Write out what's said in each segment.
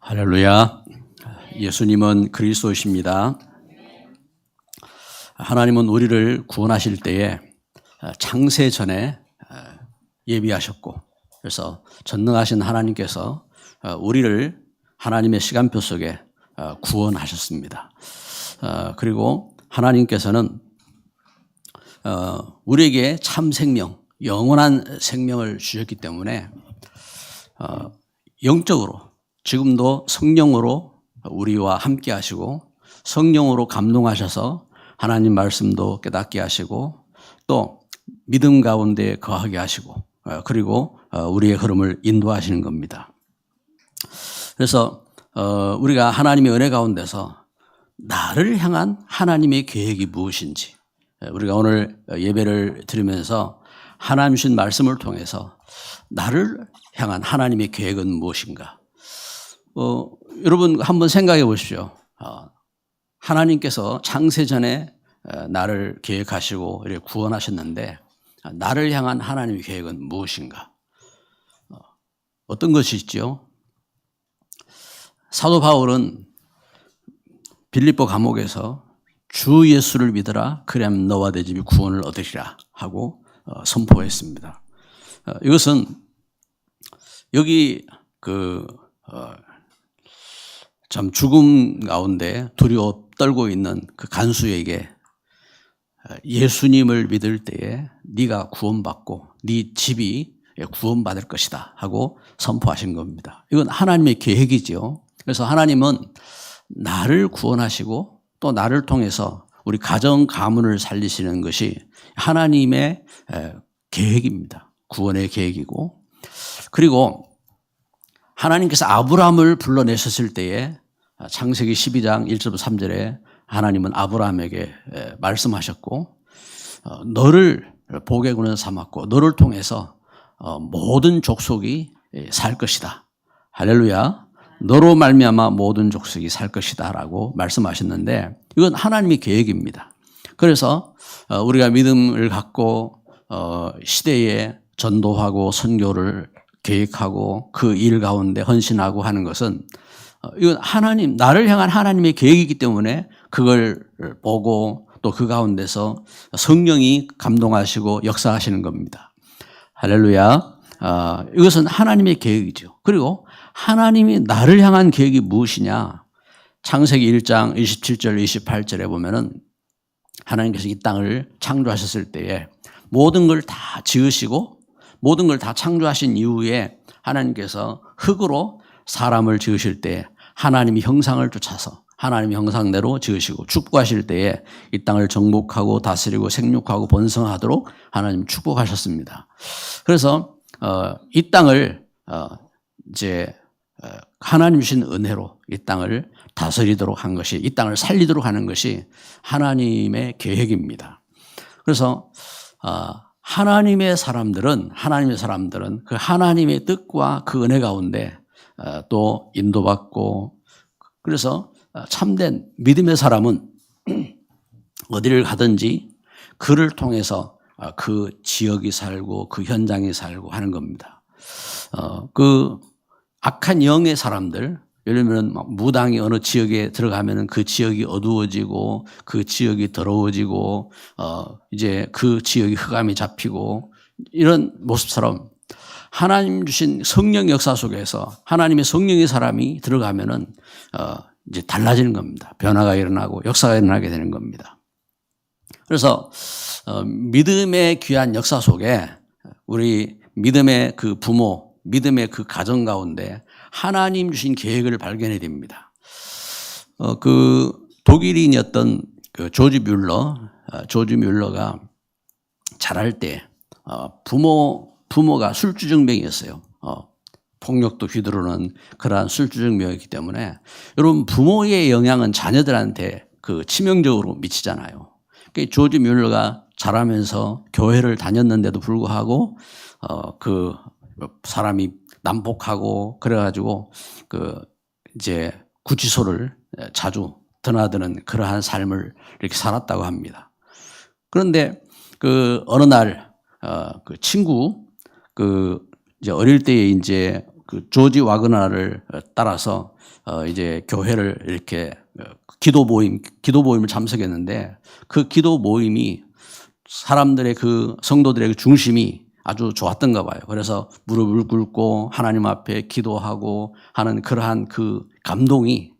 할렐루야. 예수님은 그리스도이십니다. 하나님은 우리를 구원하실 때에 창세 전에 예비하셨고, 그래서 전능하신 하나님께서 우리를 하나님의 시간표 속에 구원하셨습니다. 그리고 하나님께서는 우리에게 참 생명, 영원한 생명을 주셨기 때문에 영적으로 지금도 성령으로 우리와 함께 하시고, 성령으로 감동하셔서 하나님 말씀도 깨닫게 하시고, 또 믿음 가운데 거하게 하시고, 그리고 우리의 흐름을 인도하시는 겁니다. 그래서 우리가 하나님의 은혜 가운데서 나를 향한 하나님의 계획이 무엇인지, 우리가 오늘 예배를 드리면서 하나님 주신 말씀을 통해서 나를 향한 하나님의 계획은 무엇인가? 여러분 한번 생각해 보십시오. 하나님께서 창세전에 나를 계획하시고 이렇게 구원하셨는데, 나를 향한 하나님의 계획은 무엇인가? 어떤 것이 있죠? 사도 바울은 빌립보 감옥에서 주 예수를 믿으라, 그리하면 너와 내 집이 구원을 얻으리라 하고 선포했습니다. 이것은 여기 참 죽음 가운데 두려워 떨고 있는 그 간수에게 예수님을 믿을 때에 네가 구원받고 네 집이 구원받을 것이다 하고 선포하신 겁니다. 이건 하나님의 계획이죠. 그래서 하나님은 나를 구원하시고 또 나를 통해서 우리 가정 가문을 살리시는 것이 하나님의 계획입니다. 구원의 계획이고, 그리고 하나님께서 아브라함을 불러내셨을 때에 창세기 12장 1절부터 3절에 하나님은 아브라함에게 말씀하셨고, 너를 복의 근원 삼았고 너를 통해서 모든 족속이 살 것이다. 할렐루야. 너로 말미암아 모든 족속이 살 것이다 라고 말씀하셨는데, 이건 하나님의 계획입니다. 그래서 우리가 믿음을 갖고 시대에 전도하고 선교를 계획하고 그 일 가운데 헌신하고 하는 것은 이건 하나님, 나를 향한 하나님의 계획이기 때문에 그걸 보고 또 그 가운데서 성령이 감동하시고 역사하시는 겁니다. 할렐루야. 이것은 하나님의 계획이죠. 그리고 하나님이 나를 향한 계획이 무엇이냐? 창세기 1장 27절 28절에 보면은 하나님께서 이 땅을 창조하셨을 때에 모든 걸 다 지으시고 모든 걸 다 창조하신 이후에 하나님께서 흙으로 사람을 지으실 때 하나님이 형상을 쫓아서 하나님의 형상대로 지으시고, 축복하실 때에 이 땅을 정복하고 다스리고 생육하고 번성하도록 하나님 축복하셨습니다. 그래서 이 땅을 이제 하나님 주신 은혜로 이 땅을 다스리도록 한 것이, 이 땅을 살리도록 하는 것이 하나님의 계획입니다. 그래서 하나님의 사람들은 그 하나님의 뜻과 그 은혜 가운데 또 인도받고, 그래서 참된 믿음의 사람은 어디를 가든지 그를 통해서 그 지역이 살고 그 현장이 살고 하는 겁니다. 그 악한 영의 사람들, 예를 들면 무당이 어느 지역에 들어가면은 그 지역이 어두워지고 그 지역이 더러워지고 이제 그 지역이 흑암이 잡히고, 이런 모습처럼 하나님 주신 성령 역사 속에서 하나님의 성령의 사람이 들어가면은 이제 달라지는 겁니다. 변화가 일어나고 역사가 일어나게 되는 겁니다. 그래서 믿음의 귀한 역사 속에 우리 믿음의 그 부모, 믿음의 그 가정 가운데 하나님 주신 계획을 발견해야 됩니다. 그 독일인이었던 그 조지 뮬러가 자랄 때 부모가 술주정병이었어요. 폭력도 휘두르는 그러한 술주정병이기 때문에, 여러분 부모의 영향은 자녀들한테 그 치명적으로 미치잖아요. 그러니까 조지 뮬러가 자라면서 교회를 다녔는데도 불구하고 그 사람이 난폭하고 그래가지고 그 이제 구치소를 자주 드나드는 그러한 삶을 이렇게 살았다고 합니다. 그런데 그 어느 날 그 친구, 그 이제 어릴 때에 이제 그 조지 와그너를 따라서 이제 교회를 이렇게 기도 모임을 참석했는데 그 기도 모임이 사람들의 그 성도들의 그 중심이 아주 좋았던가 봐요. 그래서 무릎을 꿇고 하나님 앞에 기도하고 하는 그러한 그 감동이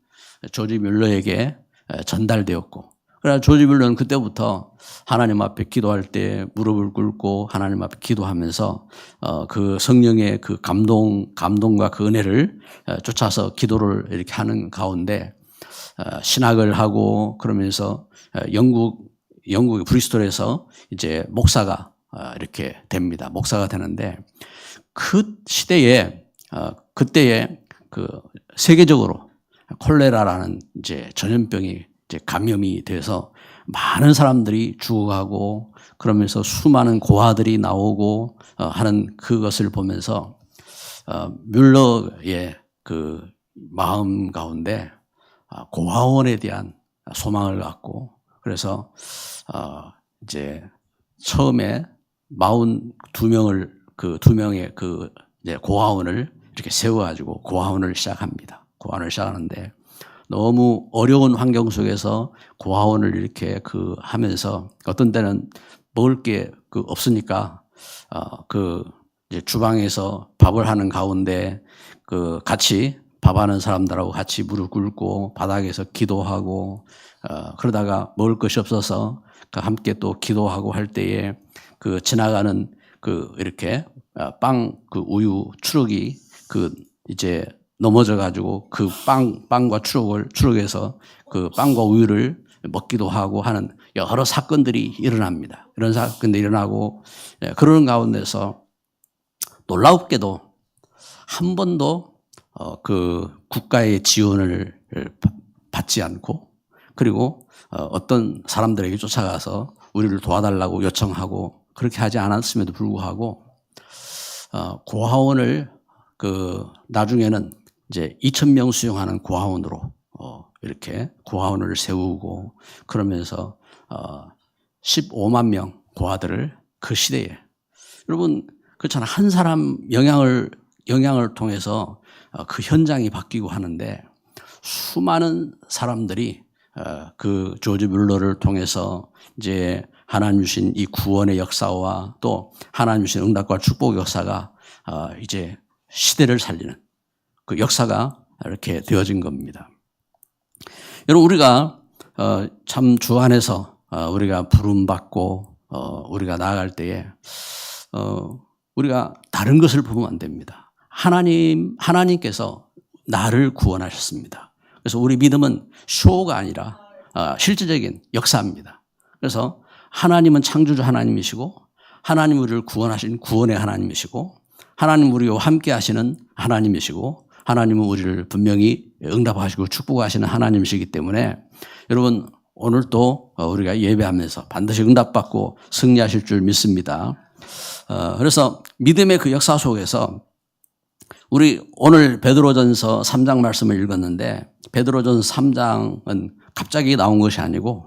조지 뮬러에게 전달되었고, 그래서 조지 뮬러는 그때부터 하나님 앞에 기도할 때 무릎을 꿇고 하나님 앞에 기도하면서 그 성령의 그 감동과 그 은혜를 쫓아서 기도를 이렇게 하는 가운데 신학을 하고, 그러면서 영국의 브리스톨에서 이제 목사가 이렇게 됩니다. 목사가 되는데, 그 시대에 그때에 그 세계적으로 콜레라라는 이제 전염병이 이제 감염이 돼서 많은 사람들이 죽어가고, 그러면서 수많은 고아들이 나오고 하는 그것을 보면서 뮬러의 그 마음 가운데 고아원에 대한 소망을 갖고, 그래서 이제 처음에 42명을 그 2명의 그 이제 고아원을 이렇게 세워가지고 고아원을 시작합니다. 고아원을 시작하는데 너무 어려운 환경 속에서 고아원을 이렇게 그 하면서 어떤 때는 먹을 게 그 없으니까 그 이제 주방에서 밥을 하는 가운데 그 같이 밥하는 사람들하고 같이 무릎 꿇고 바닥에서 기도하고 그러다가 먹을 것이 없어서 함께 또 기도하고 할 때에 그 지나가는 그 이렇게 그 우유 추럭이 그 이제 넘어져 가지고 그 빵과 추럭에서 그 빵과 우유를 먹기도 하고 하는 여러 사건들이 일어납니다. 이런 사건들이 일어나고, 그런 가운데서 놀랍게도 한 번도 그 국가의 지원을 받지 않고, 그리고 어떤 사람들에게 쫓아가서 우리를 도와달라고 요청하고 그렇게 하지 않았음에도 불구하고 고아원을 그 나중에는 이제 2,000명 수용하는 고아원으로 이렇게 고아원을 세우고, 그러면서 15만 명 고아들을 그 시대에, 여러분 그렇잖아, 한 사람 영향을 통해서 그 현장이 바뀌고 하는데, 수많은 사람들이 그 조지 뮬러를 통해서 이제 하나님 주신 이 구원의 역사와 또 하나님 주신 응답과 축복의 역사가 이제 시대를 살리는 그 역사가 이렇게 되어진 겁니다. 여러분, 우리가 참 주 안에서 우리가 부름받고 우리가 나아갈 때에 우리가 다른 것을 보면 안 됩니다. 하나님께서 나를 구원하셨습니다. 그래서 우리 믿음은 쇼가 아니라 실제적인 역사입니다. 그래서 하나님은 창조주 하나님이시고, 하나님 우리를 구원하신 구원의 하나님이시고, 하나님 우리와 함께 하시는 하나님이시고, 하나님은 우리를 분명히 응답하시고 축복하시는 하나님이시기 때문에, 여러분 오늘 또 우리가 예배하면서 반드시 응답받고 승리하실 줄 믿습니다. 그래서 믿음의 그 역사 속에서 우리 오늘 베드로전서 3장 말씀을 읽었는데, 베드로전서 3장은 갑자기 나온 것이 아니고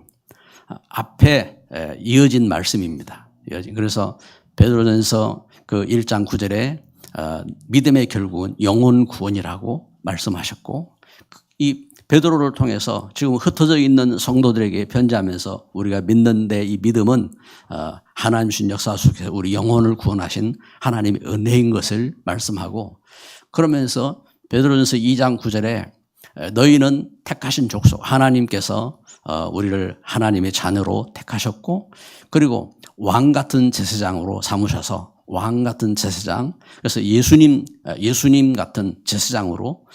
앞에 이어진 말씀입니다. 그래서 베드로전서 그 1장 9절에 믿음의 결국은 영혼 구원이라고 말씀하셨고, 이 베드로를 통해서 지금 흩어져 있는 성도들에게 편지하면서 우리가 믿는데, 이 믿음은 하나님 주신 역사 속에서 우리 영혼을 구원하신 하나님의 은혜인 것을 말씀하고, 그러면서 베드로전서 2장 9절에 너희는 택하신 족속, 하나님께서 우리를 하나님의 자녀로 택하셨고, 그리고 왕 같은 제사장으로 삼으셔서, 왕 같은 제사장, 그래서 예수님 같은 제사장으로,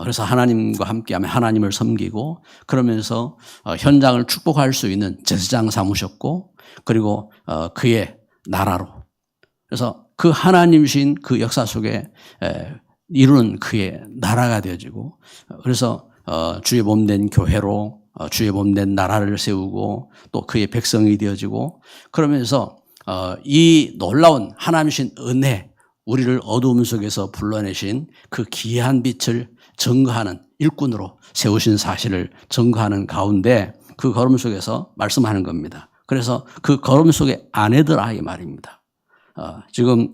그래서 하나님과 함께하며 하나님을 섬기고, 그러면서 현장을 축복할 수 있는 제사장 삼으셨고, 그리고 그의 나라로, 그래서 그 하나님이신 그 역사 속에 이루는 그의 나라가 되어지고, 그래서 주의 몸된 교회로 주의 몸된 나라를 세우고 또 그의 백성이 되어지고, 그러면서 이 놀라운 하나님이신 은혜, 우리를 어두움 속에서 불러내신 그 귀한 빛을 증거하는 일꾼으로 세우신 사실을 증거하는 가운데 그 걸음 속에서 말씀하는 겁니다. 그래서 그 걸음 속에 아내들아 이 말입니다. 지금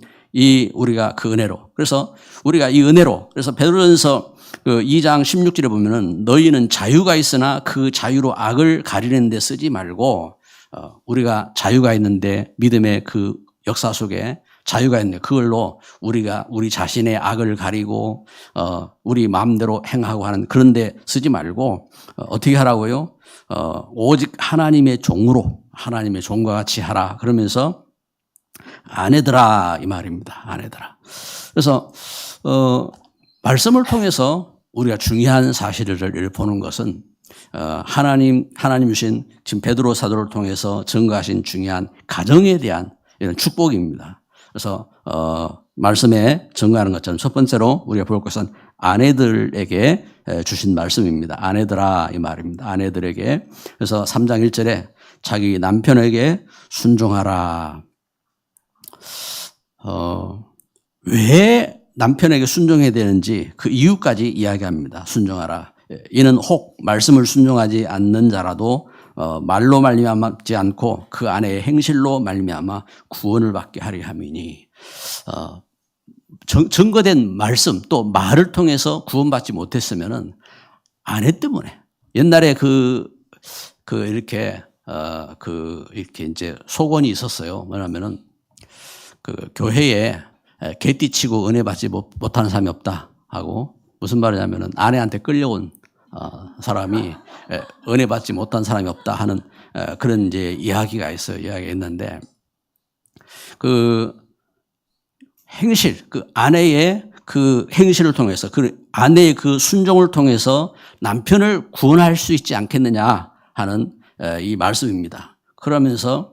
우리가 그 은혜로. 그래서 우리가 이 은혜로. 그래서 베드로전서 그 2장 16절에 보면은 너희는 자유가 있으나 그 자유로 악을 가리는 데 쓰지 말고 우리가 자유가 있는데 믿음의 그 역사 속에 자유가 있는데 그걸로 우리가 우리 자신의 악을 가리고 우리 마음대로 행하고 하는 그런 데 쓰지 말고 어떻게 하라고요? 오직 하나님의 종으로 하나님의 종과 같이 하라. 그러면서 아내들아 이 말입니다. 아내들아. 그래서 말씀을 통해서 우리가 중요한 사실을 보는 것은 하나님 주신 지금 베드로 사도를 통해서 증거하신 중요한 가정에 대한 이런 축복입니다. 그래서 말씀에 증거하는 것처럼 첫 번째로 우리가 볼 것은 아내들에게 주신 말씀입니다. 아내들아 이 말입니다. 아내들에게. 그래서 3장 1절에 자기 남편에게 순종하라. 왜 남편에게 순종해야 되는지 그 이유까지 이야기합니다. 순종하라. 이는 혹 말씀을 순종하지 않는 자라도 말로 말미암지 않고 그 아내의 행실로 말미암아 구원을 받게 하려 함이니 증거된 말씀 또 말을 통해서 구원받지 못했으면은 아내 때문에 옛날에 이렇게 이제 소곤이 있었어요. 뭐냐면은 그 교회에 개띠치고 은혜 받지 못하는 사람이 없다 하고 무슨 말이냐면은 아내한테 끌려온 사람이 은혜 받지 못한 사람이 없다 하는 그런 이제 이야기가 있어요. 이야기가 있는데 그 행실, 그 아내의 그 행실을 통해서 그 아내의 그 순종을 통해서 남편을 구원할 수 있지 않겠느냐 하는 이 말씀입니다. 그러면서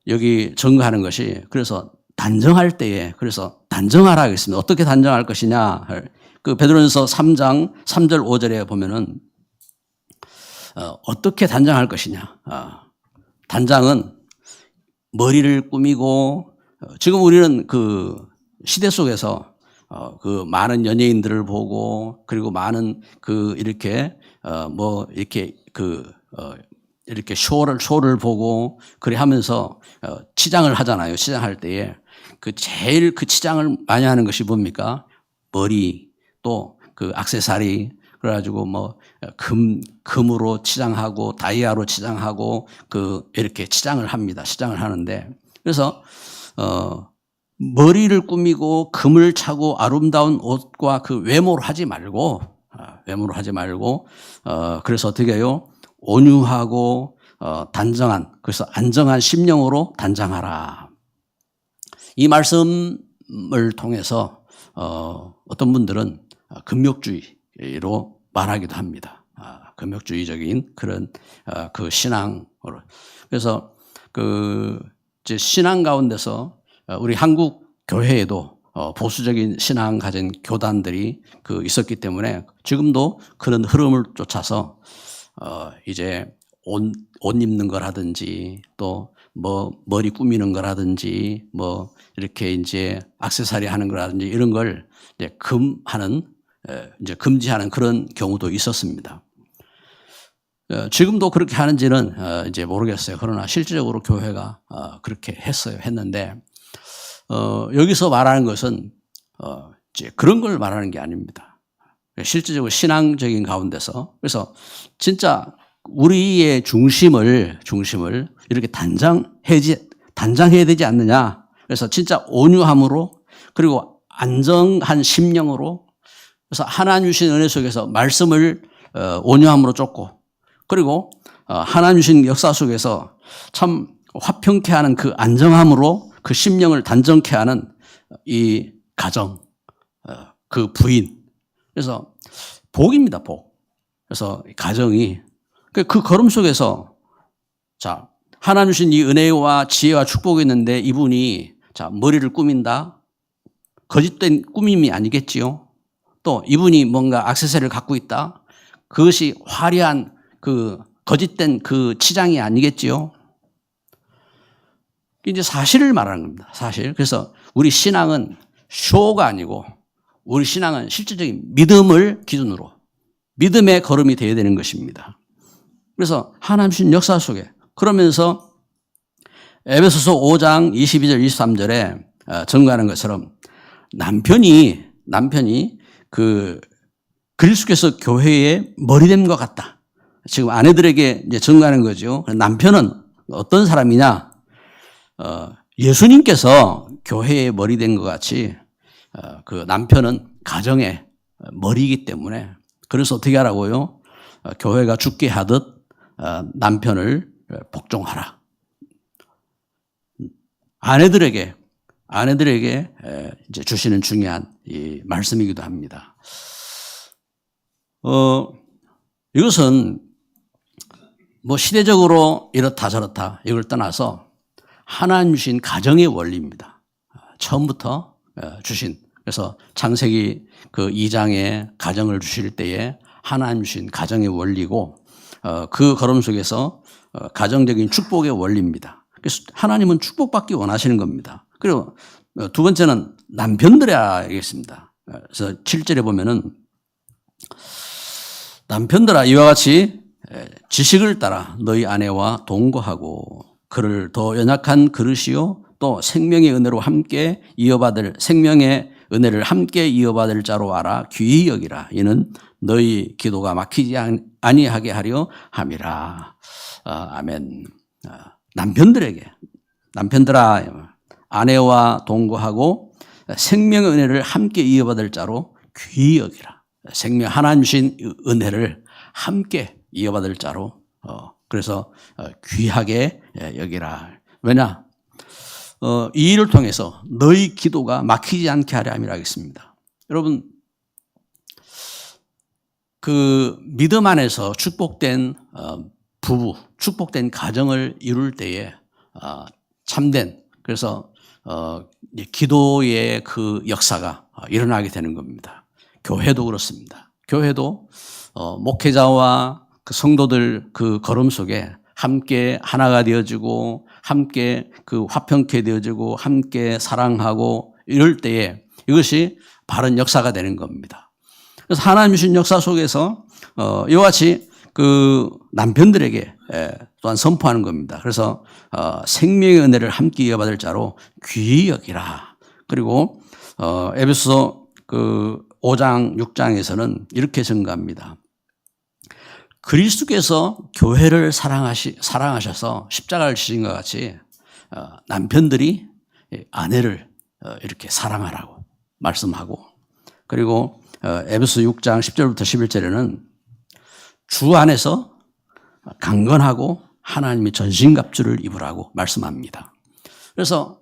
여기 증거하는 것이 그래서 단정할 때에 그래서 단정하라 하겠습니다. 어떻게 단정할 것이냐? 그 베드로전서 3장 3절 5절에 보면은 어떻게 단정할 것이냐? 단장은 머리를 꾸미고 지금 우리는 그 시대 속에서 그 많은 연예인들을 보고 그리고 많은 그 이렇게 이렇게 쇼를 보고 그래 하면서 치장을 하잖아요. 치장할 때에 제일 그 치장을 많이 하는 것이 뭡니까? 머리 또 그 액세서리 그래가지고 금으로 치장하고 다이아로 치장하고 이렇게 치장을 합니다. 치장을 하는데 그래서 머리를 꾸미고 금을 차고 아름다운 옷과 그 외모로 하지 말고 그래서 어떻게 해요? 온유하고 단정한 그래서 안정한 심령으로 단장하라. 이 말씀을 통해서 어떤 분들은 금욕주의로 말하기도 합니다. 금욕주의적인 그런 그 신앙으로. 그래서 이제 신앙 가운데서 우리 한국 교회에도 보수적인 신앙 가진 교단들이 있었기 때문에 지금도 그런 흐름을 쫓아서 이제 옷 입는 거라든지 또 머리 꾸미는 거라든지 이렇게 이제 액세서리 하는 거라든지 이런 걸 이제 이제 금지하는 그런 경우도 있었습니다. 지금도 그렇게 하는지는 이제 모르겠어요. 그러나 실질적으로 교회가 그렇게 했는데 여기서 말하는 것은 이제 그런 걸 말하는 게 아닙니다. 실질적으로 신앙적인 가운데서 그래서 진짜 우리의 중심을 이렇게 단장해야 되지 않느냐. 그래서 진짜 온유함으로 그리고 안정한 심령으로 그래서 하나님 주신 은혜 속에서 말씀을 온유함으로 쫓고 그리고 하나님 주신 역사 속에서 참 화평케 하는 그 안정함으로 그 심령을 단정케 하는 이 가정, 그 부인. 그래서 복입니다, 복. 그래서 가정이 그 걸음 속에서 자, 하나님 주신 이 은혜와 지혜와 축복이 있는데 이분이 자, 머리를 꾸민다. 거짓된 꾸밈이 아니겠지요. 또 이분이 뭔가 액세서리를 갖고 있다. 그것이 화려한 그 거짓된 그 치장이 아니겠지요. 이제 사실을 말하는 겁니다. 사실. 그래서 우리 신앙은 쇼가 아니고 우리 신앙은 실질적인 믿음을 기준으로 믿음의 걸음이 되어야 되는 것입니다. 그래서 하나님 주신 역사 속에 그러면서 에베소서 5장 22절 23절에 증거하는 것처럼 남편이 그 그리스도께서 교회의 머리됨 것 같다. 지금 아내들에게 이제 증거하는 거죠. 남편은 어떤 사람이냐? 예수님께서 교회의 머리된 것 같이 그 남편은 가정의 머리이기 때문에 그래서 어떻게 하라고요? 교회가 죽게 하듯 남편을 복종하라. 아내들에게 이제 주시는 중요한 이 말씀이기도 합니다. 이것은 뭐 시대적으로 이렇다 저렇다 이걸 떠나서 하나님 주신 가정의 원리입니다. 처음부터 주신. 그래서 창세기 그 2장에 가정을 주실 때에 하나님 주신 가정의 원리고 그 걸음 속에서 가정적인 축복의 원리입니다. 그래서 하나님은 축복받기 원하시는 겁니다. 그리고 두 번째는 남편들이 알겠습니다. 그래서 7절에 보면은 남편들아 이와 같이 지식을 따라 너희 아내와 동거하고 그를 더 연약한 그릇이요 또 생명의 은혜로 함께 이어받을 생명의 은혜를 함께 이어받을 자로 알아 귀히 여기라. 이는 너희 기도가 막히지 아니하게 하려 함이라. 아멘. 남편들아 아내와 동거하고 생명의 은혜를 함께 이어받을 자로 귀히 여기라. 생명 하나님 주신 은혜를 함께 이어받을 자로 그래서 귀하게 여기라. 왜냐? 이 일을 통해서 너희 기도가 막히지 않게 하려 함이라 하겠습니다. 여러분 그 믿음 안에서 축복된 부부, 축복된 가정을 이룰 때에 참된 그래서 기도의 그 역사가 일어나게 되는 겁니다. 교회도 그렇습니다. 교회도 목회자와 그 성도들 그 걸음 속에 함께 하나가 되어지고 함께 그 화평케 되어지고 함께 사랑하고 이럴 때에 이것이 바른 역사가 되는 겁니다. 그래서 하나님 주신 역사 속에서 이와 같이 그 남편들에게 또한 선포하는 겁니다. 그래서 생명의 은혜를 함께 이어받을 자로 귀히 여기라. 그리고 에베소 그 5장 6장에서는 이렇게 증거합니다. 그리스도께서 교회를 사랑하셔서 십자가를 지신 것 같이 남편들이 아내를 이렇게 사랑하라고 말씀하고 그리고 에베소 6장 10절부터 11절에는 주 안에서 강건하고 하나님의 전신갑주를 입으라고 말씀합니다. 그래서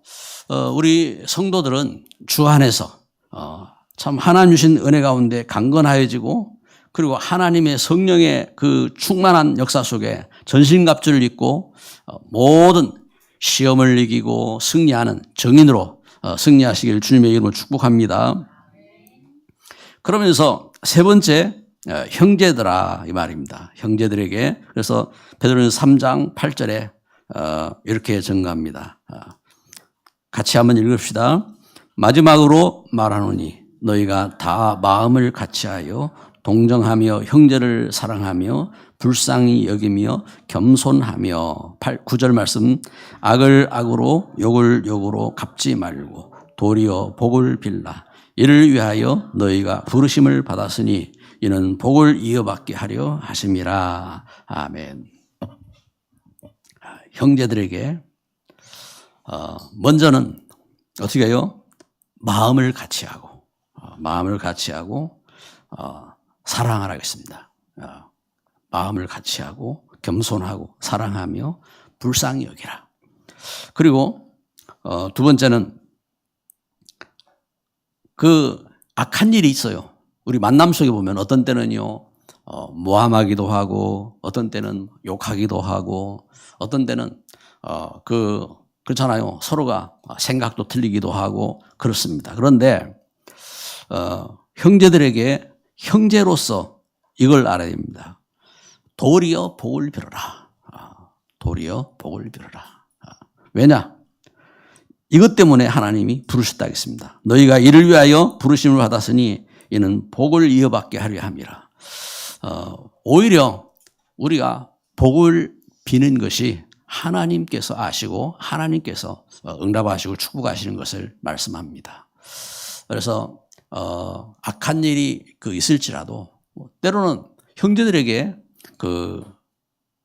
우리 성도들은 주 안에서 참 하나님 주신 은혜 가운데 강건하여지고 그리고 하나님의 성령의 그 충만한 역사 속에 전신갑주를 입고 모든 시험을 이기고 승리하는 정인으로 승리하시길 주님의 이름으로 축복합니다. 그러면서 세 번째 형제들아 이 말입니다. 형제들에게 그래서 베드로는 3장 8절에 이렇게 증거합니다. 같이 한번 읽읍시다. 마지막으로 말하노니 너희가 다 마음을 같이하여 동정하며 형제를 사랑하며 불쌍히 여기며 겸손하며 9절 말씀 악을 악으로 욕을 욕으로 갚지 말고 도리어 복을 빌라. 이를 위하여 너희가 부르심을 받았으니 이는 복을 이어받게 하려 하심이라. 아멘. 형제들에게 먼저는 어떻게 해요? 마음을 같이하고 사랑하라 했습니다. 마음을 같이하고 겸손하고 사랑하며 불쌍히 여기라. 그리고 두 번째는 그 악한 일이 있어요. 우리 만남 속에 보면 어떤 때는요 모함하기도 하고 어떤 때는 욕하기도 하고 어떤 때는 그렇잖아요. 서로가 생각도 틀리기도 하고 그렇습니다. 그런데 형제들에게 형제로서 이걸 알아야 됩니다. 도리어 복을 빌어라. 도리어 복을 빌어라. 왜냐? 이것 때문에 하나님이 부르셨다 하겠습니다. 너희가 이를 위하여 부르심을 받았으니 이는 복을 이어받게 하려 함이라. 오히려 우리가 복을 비는 것이 하나님께서 아시고 하나님께서 응답하시고 축복하시는 것을 말씀합니다. 그래서 악한 일이 있을지라도 때로는 형제들에게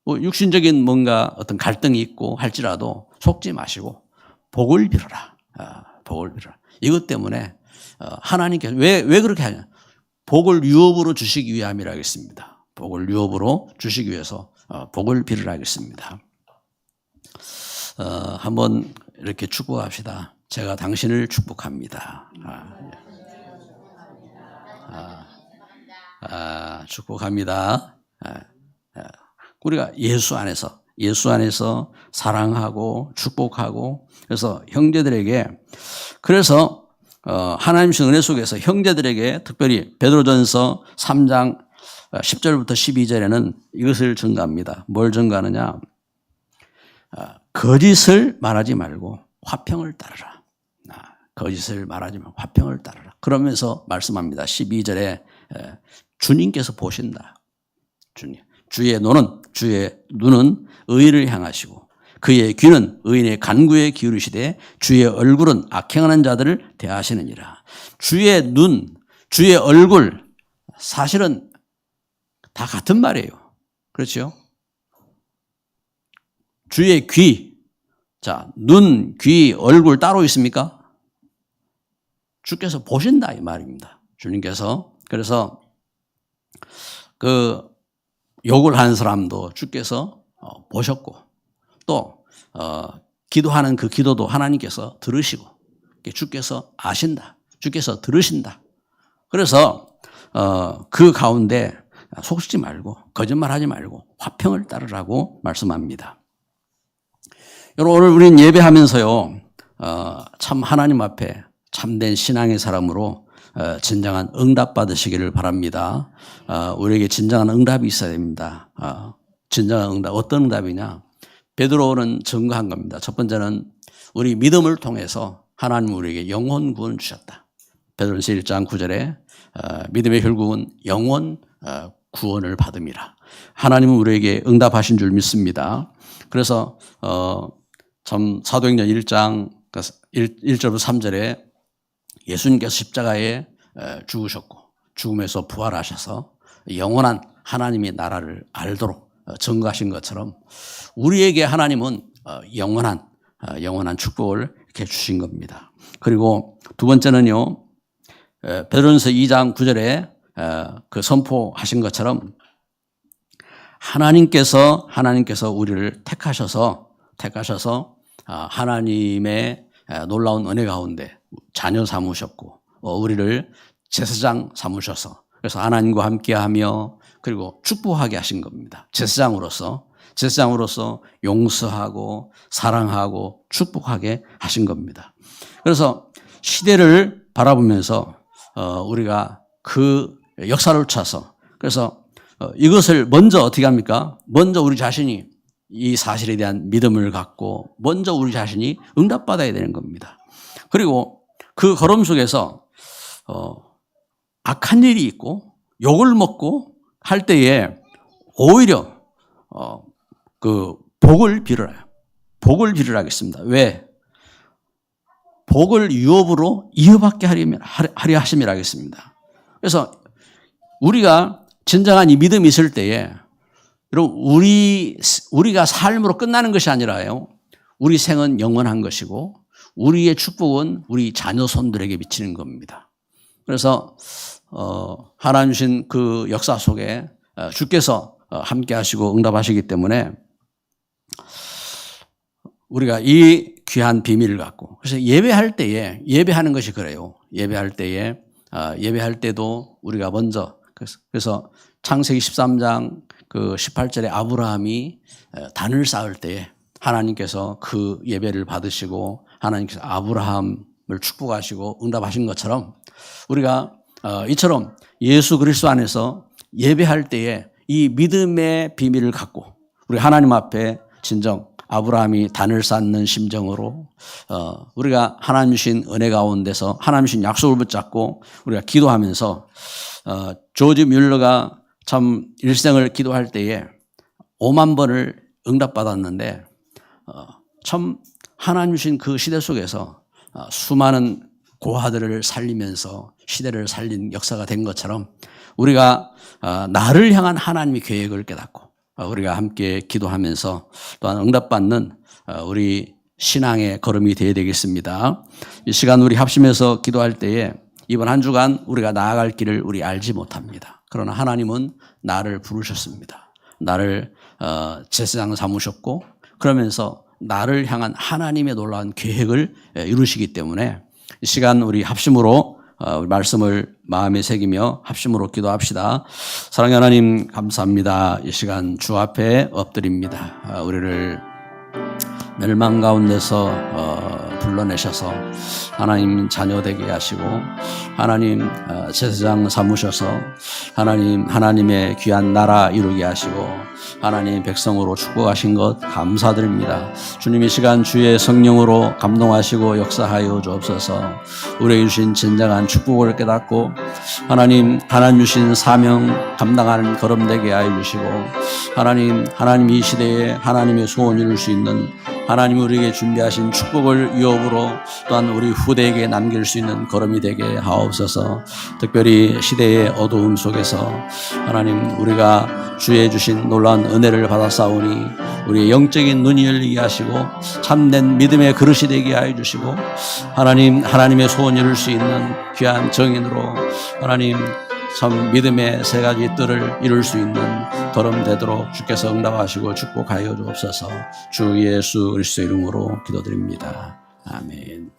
육신적인 뭔가 어떤 갈등이 있고 할지라도 속지 마시고 복을 빌어라. 복을 빌어라. 이것 때문에 하나님께서 왜 그렇게 하냐? 복을 유업으로 주시기 위함이라 하겠습니다. 복을 유업으로 주시기 위해서 복을 빌으라 하겠습니다. 한번 이렇게 축복합시다. 제가 당신을 축복합니다. 축복합니다. 우리가 예수 안에서 사랑하고 축복하고 그래서 형제들에게 그래서 하나님의 은혜 속에서 형제들에게 특별히 베드로전서 3장 10절부터 12절에는 이것을 증가합니다. 뭘 증가하느냐? 거짓을 말하지 말고 화평을 따르라. 거짓을 말하지 말고 화평을 따르라. 그러면서 말씀합니다. 12절에 주님께서 보신다. 주의 눈은 의를 향하시고 그의 귀는 의인의 간구에 기울이시되 주의 얼굴은 악행하는 자들을 대하시느니라. 주의 눈, 주의 얼굴 사실은 다 같은 말이에요. 그렇죠? 주의 귀, 자, 눈, 귀, 얼굴 따로 있습니까? 주께서 보신다 이 말입니다. 주님께서 그래서 욕을 하는 사람도 주께서 보셨고 또 기도하는 그 기도도 하나님께서 들으시고 주께서 아신다. 주께서 들으신다. 그래서 그 가운데 속지 말고 거짓말하지 말고 화평을 따르라고 말씀합니다. 여러분 오늘 우리는 예배하면서요 참 하나님 앞에 참된 신앙의 사람으로 진정한 응답 받으시기를 바랍니다. 우리에게 진정한 응답이 있어야 됩니다. 진정한 응답 어떤 응답이냐? 베드로는 증거한 겁니다. 첫 번째는 우리 믿음을 통해서 하나님 우리에게 영혼 구원을 주셨다. 베드로전서 1장 9절에 믿음의 결국은 영혼 구원을 받음이라. 하나님은 우리에게 응답하신 줄 믿습니다. 그래서 참 사도행전 1장 1절부터 3절에 예수님께서 십자가에 죽으셨고 죽음에서 부활하셔서 영원한 하나님의 나라를 알도록 증거하신 것처럼 우리에게 하나님은 영원한 축복을 이렇게 주신 겁니다. 그리고 두 번째는요. 베드로전서 2장 9절에 선포하신 것처럼 하나님께서 우리를 택하셔서 하나님의 놀라운 은혜 가운데 자녀 삼으셨고 우리를 제사장 삼으셔서 그래서 하나님과 함께하며 그리고 축복하게 하신 겁니다. 제사장으로서 용서하고 사랑하고 축복하게 하신 겁니다. 그래서 시대를 바라보면서 우리가 그 역사를 찾아서 그래서 이것을 먼저 어떻게 합니까? 먼저 우리 자신이 이 사실에 대한 믿음을 갖고 먼저 우리 자신이 응답받아야 되는 겁니다. 그리고 그 걸음 속에서 악한 일이 있고 욕을 먹고 할 때에 오히려 복을 빌어라. 복을 빌으라 하겠습니다. 왜? 복을 유업으로 이어받게 하려 하심이라 하겠습니다. 그래서 우리가 진정한 이 믿음이 있을 때에 여러분 우리가 삶으로 끝나는 것이 아니라요. 우리 생은 영원한 것이고 우리의 축복은 우리 자녀 손들에게 미치는 겁니다. 그래서 하나님 주신 그 역사 속에 주께서 함께 하시고 응답하시기 때문에 우리가 이 귀한 비밀을 갖고 그래서 예배하는 것이 그래요. 예배할 때도 우리가 먼저 그래서 창세기 13장 18절에 아브라함이 단을 쌓을 때에 하나님께서 그 예배를 받으시고 하나님께서 아브라함을 축복하시고 응답하신 것처럼 우리가 이처럼 예수 그리스도 안에서 예배할 때에 이 믿음의 비밀을 갖고 우리 하나님 앞에 진정 아브라함이 단을 쌓는 심정으로 우리가 하나님 주신 은혜 가운데서 하나님 주신 약속을 붙잡고 우리가 기도하면서 조지 뮬러가 참 일생을 기도할 때에 5만 번을 응답받았는데 참 하나님 주신 그 시대 속에서 수많은 고아들을 살리면서 시대를 살린 역사가 된 것처럼 우리가 나를 향한 하나님의 계획을 깨닫고 우리가 함께 기도하면서 또한 응답받는 우리 신앙의 걸음이 되어야 되겠습니다. 이 시간 우리 합심해서 기도할 때에 이번 한 주간 우리가 나아갈 길을 우리 알지 못합니다. 그러나 하나님은 나를 부르셨습니다. 나를 제사장 삼으셨고 그러면서 나를 향한 하나님의 놀라운 계획을 이루시기 때문에 이 시간 우리 합심으로 말씀을 마음에 새기며 합심으로 기도합시다. 사랑하는 하나님 감사합니다. 이 시간 주 앞에 엎드립니다. 우리를 멸망 가운데서 불러내셔서 하나님 자녀 되게 하시고 하나님 제사장 삼으셔서 하나님의 귀한 나라 이루게 하시고 하나님 백성으로 축복하신 것 감사드립니다. 주님 이 시간 주의 성령으로 감동하시고 역사하여 주옵소서. 우리에게 주신 진정한 축복을 깨닫고 하나님 주신 사명 감당하는 걸음 되게 하여 주시고 하나님 이 시대에 하나님의 소원 이룰 수 있는 하나님 우리에게 준비하신 축복을 유업으로 또한 우리 후대에게 남길 수 있는 걸음이 되게 하옵소서. 특별히 시대의 어두움 속에서 하나님 우리가 주의 주신 놀라운 은혜를 받아 싸우니 우리의 영적인 눈이 열리게 하시고 참된 믿음의 그릇이 되게 하여 주시고 하나님의 소원 이룰 수 있는 귀한 정인으로 하나님 참 믿음의 세 가지 뜰을 이룰 수 있는 걸음 되도록 주께서 응답하시고 축복하여 주옵소서. 주 예수 그리스도 이름으로 기도드립니다. 아멘.